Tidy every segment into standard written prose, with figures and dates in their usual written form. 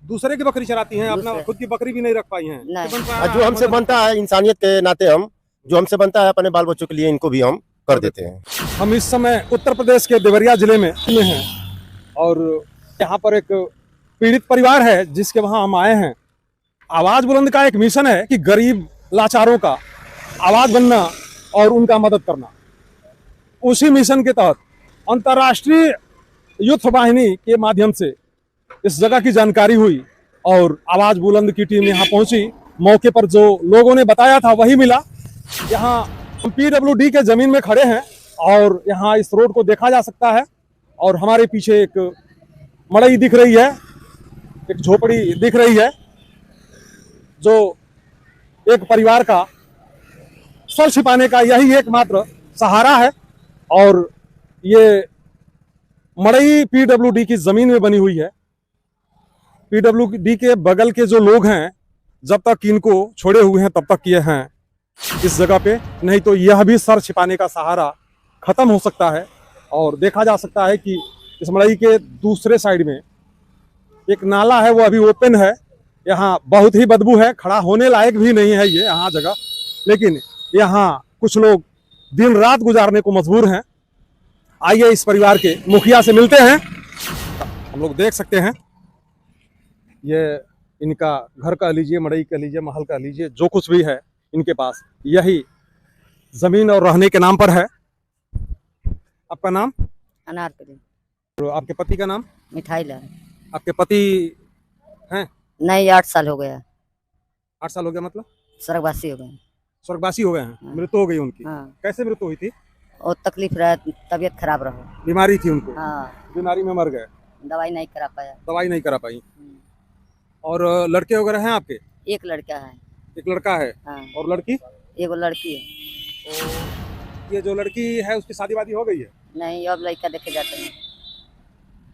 दूसरे की बकरी चराती हैं, अपना दूसरे। खुद की बकरी भी नहीं रख पाई हैं। नहीं। तो और जो हमसे बनता है इंसानियत के नाते, हम जो हमसे बनता है अपने बाल बच्चों के लिए, इनको भी हम कर देते हैं। हम इस समय उत्तर प्रदेश के देवरिया जिले में हैं और यहाँ पर एक पीड़ित परिवार है जिसके वहाँ हम आए हैं। आवाज बुलंद का एक मिशन है कि गरीब लाचारों का आवाज बनना और उनका मदद करना। उसी मिशन के तहत अंतर्राष्ट्रीय युद्ध वाहिनी के माध्यम से इस जगह की जानकारी हुई और आवाज बुलंद की टीम यहाँ पहुंची। मौके पर जो लोगों ने बताया था वही मिला। यहाँ हम PWD के जमीन में खड़े हैं और यहाँ इस रोड को देखा जा सकता है और हमारे पीछे एक मड़ई दिख रही है, एक झोपड़ी दिख रही है जो एक परिवार का सर छिपाने का यही एकमात्र सहारा है। और ये मड़ई PWD की जमीन में बनी हुई है। PWD के बगल के जो लोग हैं जब तक इनको छोड़े हुए हैं तब तक ये हैं इस जगह पे, नहीं तो यह भी सर छिपाने का सहारा खत्म हो सकता है। और देखा जा सकता है कि इस मड़ई के दूसरे साइड में एक नाला है, वो अभी ओपन है। यहाँ बहुत ही बदबू है, खड़ा होने लायक भी नहीं है ये यहाँ जगह, लेकिन यहाँ कुछ लोग दिन रात गुजारने को मजबूर हैं। आइए इस परिवार के मुखिया से मिलते हैं। हम लोग देख सकते हैं ये इनका घर कह लीजिए, मड़ई कह लीजिए, महल कह लीजिए, जो कुछ भी है इनके पास यही जमीन और रहने के नाम पर है। आपका नाम? अनारकली। तो आपके पति का नाम? मिठाई लाल। आपके पति हैं? नहीं, 8 साल हो गया। 8 साल हो गया, मतलब स्वर्गवासी हो गए। स्वर्गवासी हो गए हैं? हाँ। मृत्यु हो गई उनकी? हाँ। कैसे मृत्यु हुई थी? और तकलीफ रहा, तबीयत खराब रहा। बीमारी थी उनको? हाँ। बीमारी में मर गए, दवाई नहीं करा पाया। दवाई नहीं करा पाई। और लड़के वगैरह हैं आपके? एक लड़का है। एक लड़का है। हाँ। और लड़की? एगो लड़की है। तो ये जो लड़की है उसकी शादी वादी हो गई है? नहीं, अब लड़का देखे जाते हैं।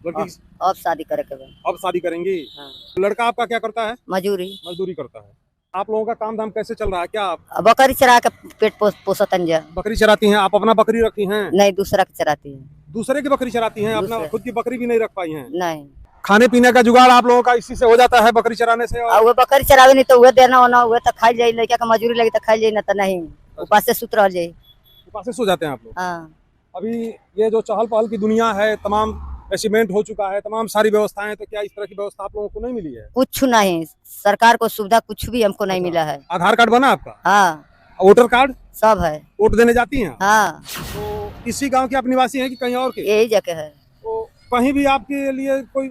लड़की अब शादी करे के बाद। अब शादी करेंगी? हाँ। लड़का आपका क्या करता है? मजूरी। मजदूरी करता है। आप लोगों का काम धाम कैसे चल रहा है? क्या आप बकरी चरा के पेट पोसतन जा। बकरी चराती हैं? आप अपना बकरी रखी हैं? नहीं, दूसरा के चराती है। दूसरे की बकरी चराती हैं, अपना दूसरे। खुद की बकरी भी नहीं रख पाई हैं? नहीं। खाने पीने का जुगाड़ आप लोगों का इसी से हो जाता है, बकरी चराने से? और वो बकरी चरावे नहीं तो वह देना होना, हुए तो खाई जाये। लड़का का मजूरी लगी तो खाई जाये, ना तो नहीं। उपास से सुत रह जाये। उपास से सो जाते हैं आप लोग? हाँ। अभी ये जो चहल पहल की दुनिया है, तमाम एसिमेंट हो चुका है, तमाम सारी व्यवस्थाएं, तो क्या इस तरह की व्यवस्था आप लोगों को नहीं मिली है? कुछ नहीं, सरकार को सुविधा कुछ भी हमको नहीं मिला है। आधार कार्ड बना आपका? हाँ, वोटर कार्ड सब है। वोट देने जाती हैं? हाँ। तो इसी गांव के आप निवासी हैं कि कहीं और के? यही जगह है। तो कहीं भी आपके लिए कोई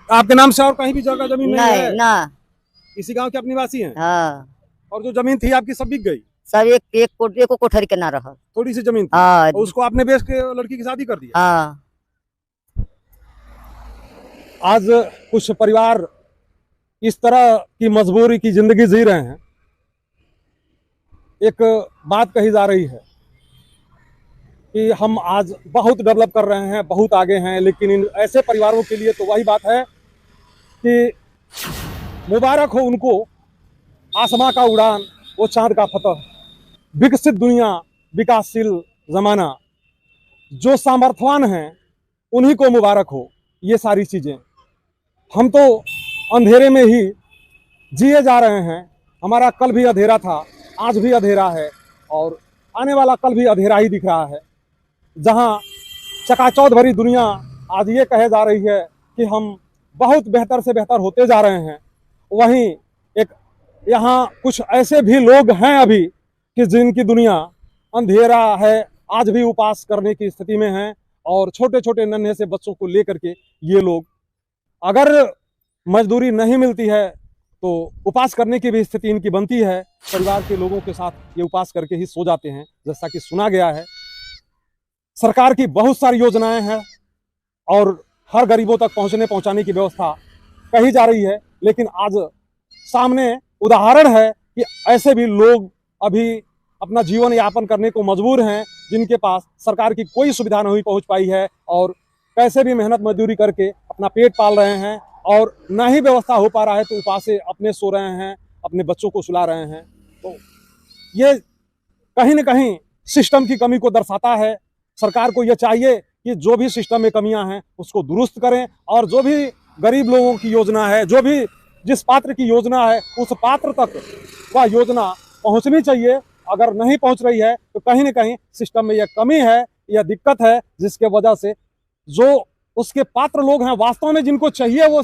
आपके नाम से और कहीं भी जगह जमीन नहीं है? ना। इसी गांव के आप निवासी हैं? हाँ। और जो जमीन थी आपकी सब बिक गई? सब एक कोठरी के ना रहा। थोड़ी सी जमीन थी? हाँ। और उसको आपने बेच के लड़की की शादी कर दिया? हाँ। आज कुछ परिवार इस तरह की मजबूरी की जिंदगी जी रहे हैं। एक बात कही जा रही है कि हम आज बहुत डेवलप कर रहे हैं, बहुत आगे हैं, लेकिन इन ऐसे परिवारों के लिए तो वही बात है कि मुबारक हो उनको आसमां का उड़ान, वो चांद का फतह। विकसित दुनिया, विकासशील जमाना, जो सामर्थ्यवान हैं उन्हीं को मुबारक हो ये सारी चीजें। हम तो अंधेरे में ही जिए जा रहे हैं। हमारा कल भी अंधेरा था, आज भी अंधेरा है और आने वाला कल भी अंधेरा ही दिख रहा है। जहां चकाचौंध भरी दुनिया आज ये कहे जा रही है कि हम बहुत बेहतर से बेहतर होते जा रहे हैं, वहीं एक यहाँ कुछ ऐसे भी लोग हैं अभी कि जिनकी दुनिया अंधेरा है, आज भी उपास करने की स्थिति में हैं। और छोटे छोटे नन्हे से बच्चों को लेकर के ये लोग, अगर मजदूरी नहीं मिलती है तो उपास करने की भी स्थिति इनकी बनती है। परिवार के लोगों के साथ ये उपास करके ही सो जाते हैं, जैसा कि सुना गया है। सरकार की बहुत सारी योजनाएं हैं और हर गरीबों तक पहुंचाने की व्यवस्था कही जा रही है, लेकिन आज सामने उदाहरण है कि ऐसे भी लोग अभी अपना जीवन यापन करने को मजबूर हैं, जिनके पास सरकार की कोई सुविधा नहीं पहुंच पाई है और कैसे भी मेहनत मजदूरी करके अपना पेट पाल रहे हैं और ना ही व्यवस्था हो पा रहा है तो उपास से अपने सो रहे हैं, अपने बच्चों को सुला रहे हैं। तो ये कहीं न कहीं सिस्टम की कमी को दर्शाता है। सरकार को यह चाहिए कि जो भी सिस्टम में कमियां हैं उसको दुरुस्त करें और जो भी गरीब लोगों की योजना है, जो भी जिस पात्र की योजना है उस पात्र तक वह योजना पहुंचनी चाहिए। अगर नहीं पहुंच रही है तो कहीं ना कहीं सिस्टम में यह कमी है, यह दिक्कत है, जिसके वजह से जो उसके पात्र लोग हैं, वास्तव में जिनको चाहिए वो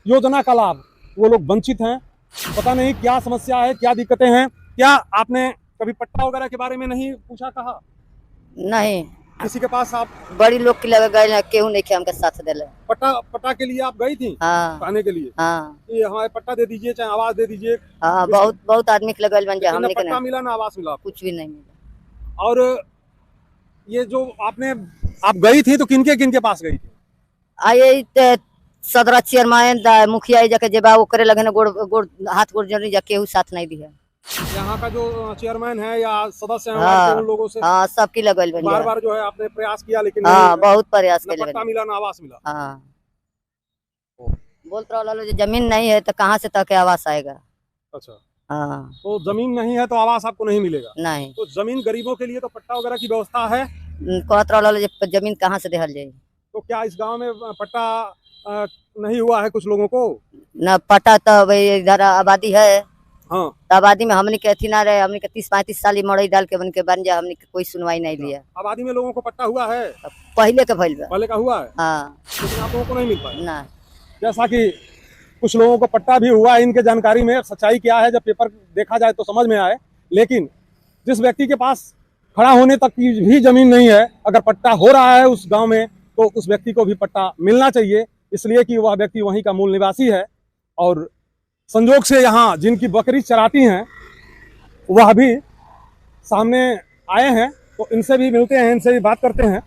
योजना का लाभ, वो लोग वंचित हैं। पता नहीं क्या समस्या है, क्या दिक्कतें हैं। क्या आपने कभी पट्टा वगैरह के बारे में नहीं पूछा, कहा नहीं किसी के पास? आप बड़ी लोग के लगे गए केहू नहीं हमके साथ दिले। पट्टा के लिए आप गई थी हाँ कहने के लिए हाँ कि हमारे पट्टा दे दीजिए, चाहे आवास दे दीजिए? हाँ, बहुत बहुत आदमी के लगल बन जाए, ना हमने के पट्टा नहीं, मिला ना आवास मिला। कुछ भी नहीं मिला। और ये जो आप गई थी तो किनके पास गई थी? आये सदरा चेयरमैन मुखिया जाके जेबा ओकरे लगे न गोड़ गोड़ हाथ गोड़ जोड़ी जा केहू साथ नहीं दिया। यहाँ का जो चेयरमैन है या सदस्य हैं हाँ, उन लोगों से हाँ सबकी लगल बन बार जाए। बार जो है आपने प्रयास किया लेकिन हाँ बहुत प्रयास ना के पट्टा मिला ना आवास मिला। हाँ बोलते रहो जमीन नहीं है तो कहाँ से तक आवास आएगा। अच्छा, हाँ तो जमीन नहीं है तो आवास आपको नहीं मिलेगा? नहीं, तो जमीन गरीबों के लिए तो पट्टा वगैरह की व्यवस्था है। कहत रहो जमीन कहाँ से देहल जाए। तो क्या इस गांव में पट्टा नहीं हुआ है कुछ लोगों को? न पटा तो भाई इधर आबादी है, हाँ, तो आबादी में हमने के अथी ना रहे, हमने के 30-35 साल मड़ई डाल के बन जाए, हमने के कोई सुनवाई नहीं लिया। आबादी में लोगों को पट्टा हुआ है? पहले के भइल बा। पहले का हुआ है हाँ लेकिन आप लोगों को नहीं मिल पाया। ना जैसा कि कुछ लोगों को पट्टा भी हुआ है, इनके जानकारी में सच्चाई क्या है जब पेपर देखा जाए तो समझ में आए। लेकिन जिस व्यक्ति के पास खड़ा होने तक की भी जमीन नहीं है, अगर पट्टा हो रहा है उस गांव में तो उस व्यक्ति को भी पट्टा मिलना चाहिए, इसलिए कि वह व्यक्ति वहीं का मूल निवासी है। और संजोग से यहाँ जिनकी बकरी चराती हैं वह भी सामने आए हैं, तो इनसे भी मिलते हैं, इनसे भी बात करते हैं।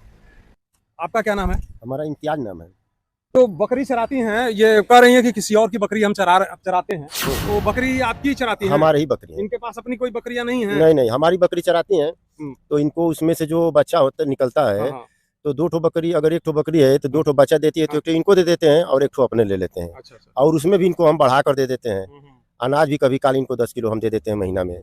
आपका क्या नाम है? हमारा इम्तियाज नाम है। तो बकरी चराती हैं, ये कह रही हैं कि किसी और की बकरी हम चराते हैं, तो बकरी आपकी चराती है? हमारी ही बकरी है। इनके पास अपनी कोई बकरियां नहीं है? नहीं नहीं, हमारी बकरी चराती हैं। तो इनको उसमें से जो बच्चा होता निकलता है, हाँ, तो 2 ठो बकरी, अगर 1 ठो बकरी है तो 2 ठो बच्चा देती है, तो 1 ठो इनको दे देते हैं और 1 ठो अपने ले लेते हैं। अच्छा अच्छा। और उसमें भी इनको हम बढ़ा कर दे देते हैं। अनाज भी कभी काल इनको 10 किलो हम दे देते हैं महीना में,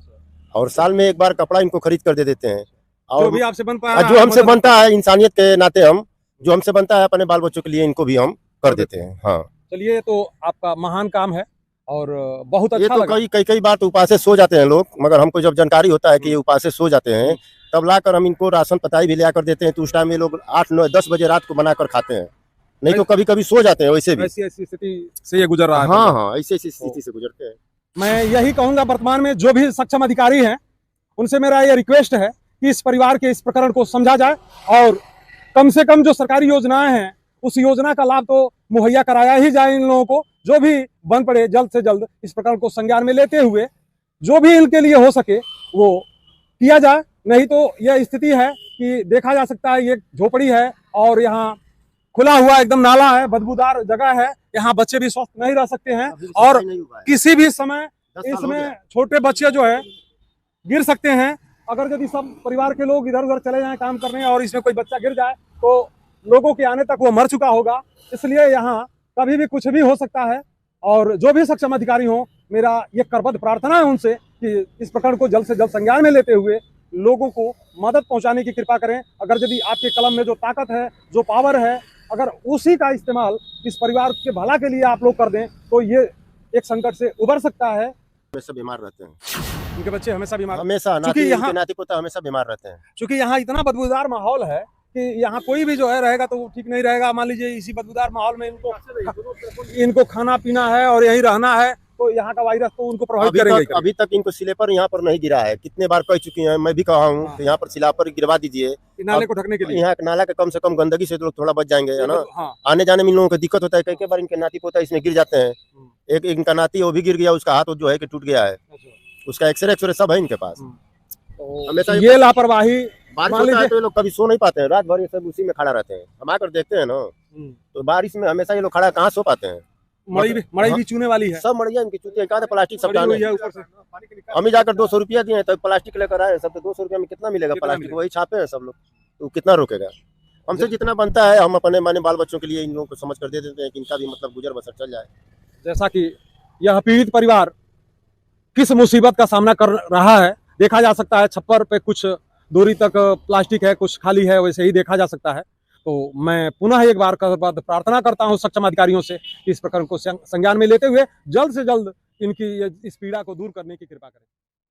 और साल में एक बार कपड़ा इनको खरीद कर दे देते हैं। जो और भी आपसे बन पाया, जो हमसे बनता है इंसानियत के नाते, हम जो हमसे बनता है अपने बाल बच्चों के लिए इनको भी हम कर देते हैं। हाँ चलिए, तो आपका महान काम है और बहुत ये अच्छा तो लगा। कई बार तो उपास से सो जाते हैं लोग, मगर हमको जब जानकारी होता है कि ये उपास से सो जाते हैं तब लाकर हम इनको राशन पताई भी ले आकर देते हैं। तो उस टाइम में लोग 8, 9, 10 बजे रात को बनाकर खाते हैं, नहीं तो कभी कभी सो जाते हैं वैसे भी। ऐसी स्थिति से ये गुजर रहा है। हाँ हाँ, ऐसी स्थिति से गुजरते हैं। मैं यही कहूंगा, वर्तमान में जो भी सक्षम अधिकारी हैं उनसे मेरा ये रिक्वेस्ट है कि इस परिवार के इस प्रकरण को समझा जाए और कम से कम जो सरकारी योजनाएं हैं उस योजना का लाभ तो मुहैया कराया ही जाए इन लोगों को। जो भी बन पड़े जल्द से जल्द इस प्रकरण को संज्ञान में लेते हुए जो भी इनके लिए हो सके वो किया जाए। नहीं तो यह स्थिति है कि देखा जा सकता है ये झोपड़ी है और यहाँ खुला हुआ एकदम नाला है, बदबूदार जगह है, यहाँ बच्चे भी स्वस्थ नहीं रह सकते हैं और किसी भी समय इसमें छोटे बच्चे जो है गिर सकते हैं। अगर यदि सब परिवार के लोग इधर उधर चले जाएं काम करने और इसमें कोई बच्चा गिर जाए तो लोगों के आने तक वो मर चुका होगा। इसलिए यहाँ कभी भी कुछ भी हो सकता है और जो भी सक्षम अधिकारी हो, मेरा ये करबद्ध प्रार्थना है उनसे कि इस प्रकरण को जल्द से जल्द संज्ञान में लेते हुए लोगों को मदद पहुंचाने की कृपा करें। अगर यदि आपके कलम में जो ताकत है, जो पावर है, अगर उसी का इस्तेमाल इस परिवार के भला के लिए आप लोग कर दें तो ये एक संकट से उबर सकता है। हमेशा बीमार रहते हैं, उनके बच्चे हमेशा बीमार, हमेशा नाती पोता हमेशा बीमार रहते हैं। चूंकि यहाँ इतना बदबूदार माहौल है कि यहाँ कोई भी जो है रहेगा तो वो ठीक नहीं रहेगा। मान लीजिए इसी बदबूदार माहौल में इनको खाना पीना है और यहीं रहना है तो यहाँ का वायरस तो उनको प्रभावित करेगा। अभी तक इनको स्लीपर यहाँ पर नहीं गिरा है, कितने बार कह चुकी हैं, मैं भी कहा हूँ तो यहाँ पर स्लीपर गिरवा दीजिए नाले को ढकने के लिए। यहाँ नाला के कम से कम गंदगी से लोग थोड़ा बच जाएंगे, है ना। हाँ। आने जाने में इन लोगों को दिक्कत होता है। कई बार इनके नाती पोता इसमें गिर जाते हैं। एक इनका नाती वो भी गिर गया, उसका हाथ जो है कि टूट गया है, उसका एक्सरे सब है इनके पास। हमेशा ये लापरवाही, बारिश होता है तो ये लोग कभी सो नहीं पाते हैं, रात भर ये सब उसी में खड़ा रहते हैं। हम आकर देखते हैं ना तो बारिश में हमेशा ये लोग खड़ा कहाँ सो पाते हैं। मड़ई भी चूने वाली है, सब मड़िया इनकी चूती है, कहा था प्लास्टिक सब डाले। ऊपर से हम ही जाकर 200 रुपया दिए तो प्लास्टिक लेकर आए सब, तो 200 रुपया में कितना मिलेगा प्लास्टिक, वही छापे हैं सब लोग, तो कितना रोकेगा। हमसे जितना बनता है हम अपने माने बाल बच्चों के लिए इन लोगों को समझ कर दे देते हैं कि इनका भी मतलब गुजर बसर चल जाए। जैसा कि यह पीड़ित परिवार किस मुसीबत का सामना कर रहा है देखा जा सकता है। छप्पर पे कुछ दूरी तक प्लास्टिक है, कुछ खाली है, वैसे ही देखा जा सकता है। तो मैं पुनः एक बार प्रार्थना करता हूं सक्षम अधिकारियों से कि इस प्रकरण को संज्ञान में लेते हुए जल्द से जल्द इनकी इस पीड़ा को दूर करने की कृपा करें।